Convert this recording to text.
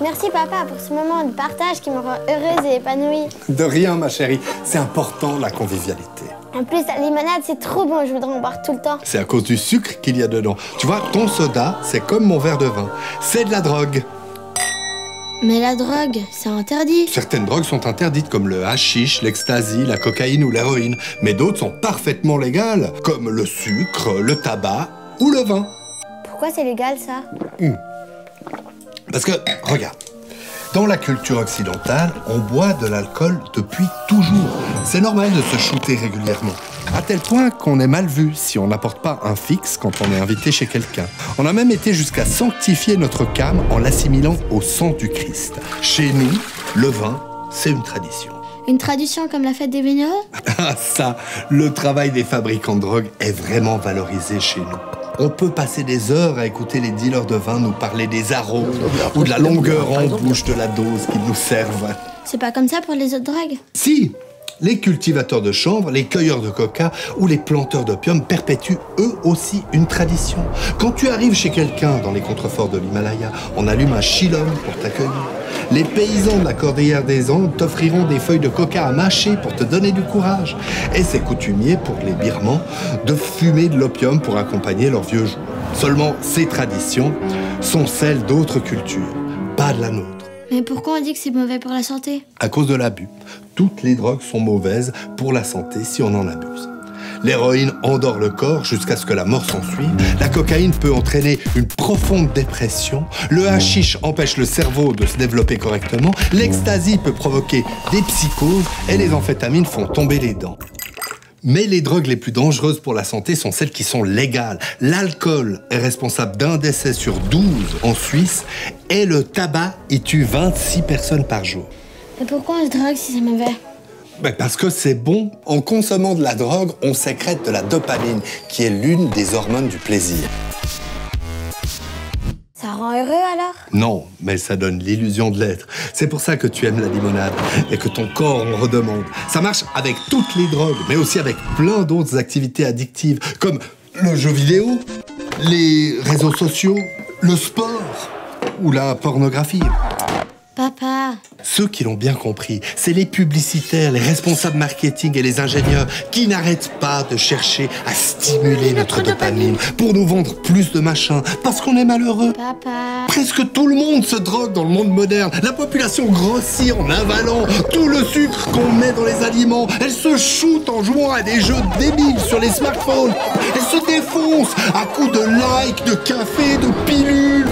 Merci papa pour ce moment de partage qui me rend heureuse et épanouie. De rien ma chérie, c'est important la convivialité. En plus, la limonade, c'est trop bon, je voudrais en boire tout le temps. C'est à cause du sucre qu'il y a dedans. Tu vois, ton soda, c'est comme mon verre de vin. C'est de la drogue. Mais la drogue, c'est interdit. Certaines drogues sont interdites, comme le hashish, l'ecstasy, la cocaïne ou l'héroïne. Mais d'autres sont parfaitement légales, comme le sucre, le tabac ou le vin. Pourquoi c'est légal, ça? Parce que, regarde, dans la culture occidentale, on boit de l'alcool depuis toujours. C'est normal de se shooter régulièrement. À tel point qu'on est mal vu si on n'apporte pas un fixe quand on est invité chez quelqu'un. On a même été jusqu'à sanctifier notre cam en l'assimilant au sang du Christ. Chez nous, le vin, c'est une tradition. Une tradition comme la fête des vignerons? Ah ça, le travail des fabricants de drogue est vraiment valorisé chez nous. On peut passer des heures à écouter les dealers de vin nous parler des arômes ou de la longueur en bouche de la dose qu'ils nous servent. C'est pas comme ça pour les autres drogues? Si, les cultivateurs de chanvre, les cueilleurs de coca ou les planteurs d'opium perpétuent eux aussi une tradition. Quand tu arrives chez quelqu'un dans les contreforts de l'Himalaya, on allume un chillum pour t'accueillir. Les paysans de la Cordillère des Andes t'offriront des feuilles de coca à mâcher pour te donner du courage. Et c'est coutumier pour les Birmans de fumer de l'opium pour accompagner leurs vieux jours. Seulement, ces traditions sont celles d'autres cultures, pas de la nôtre. Mais pourquoi on dit que c'est mauvais pour la santé? À cause de l'abus. Toutes les drogues sont mauvaises pour la santé si on en abuse. L'héroïne endort le corps jusqu'à ce que la mort s'ensuive. La cocaïne peut entraîner une profonde dépression. Le hashish empêche le cerveau de se développer correctement. L'ecstasy peut provoquer des psychoses et les amphétamines font tomber les dents. Mais les drogues les plus dangereuses pour la santé sont celles qui sont légales. L'alcool est responsable d'1 décès sur 12 en Suisse et le tabac y tue 26 personnes par jour. Mais pourquoi on se drogue si c'est mauvais? Parce que c'est bon. En consommant de la drogue, on sécrète de la dopamine, qui est l'une des hormones du plaisir. Ça rend heureux alors? Non, mais ça donne l'illusion de l'être. C'est pour ça que tu aimes la limonade et que ton corps en redemande. Ça marche avec toutes les drogues, mais aussi avec plein d'autres activités addictives, comme le jeu vidéo, les réseaux sociaux, le sport ou la pornographie. Papa. Ceux qui l'ont bien compris, c'est les publicitaires, les responsables marketing et les ingénieurs qui n'arrêtent pas de chercher à stimuler notre dopamine pour nous vendre plus de machins, parce qu'on est malheureux. Papa. Presque tout le monde se drogue dans le monde moderne. La population grossit en avalant tout le sucre qu'on met dans les aliments. Elle se shoot en jouant à des jeux débiles sur les smartphones. Elle se défonce à coups de likes, de café, de pilules.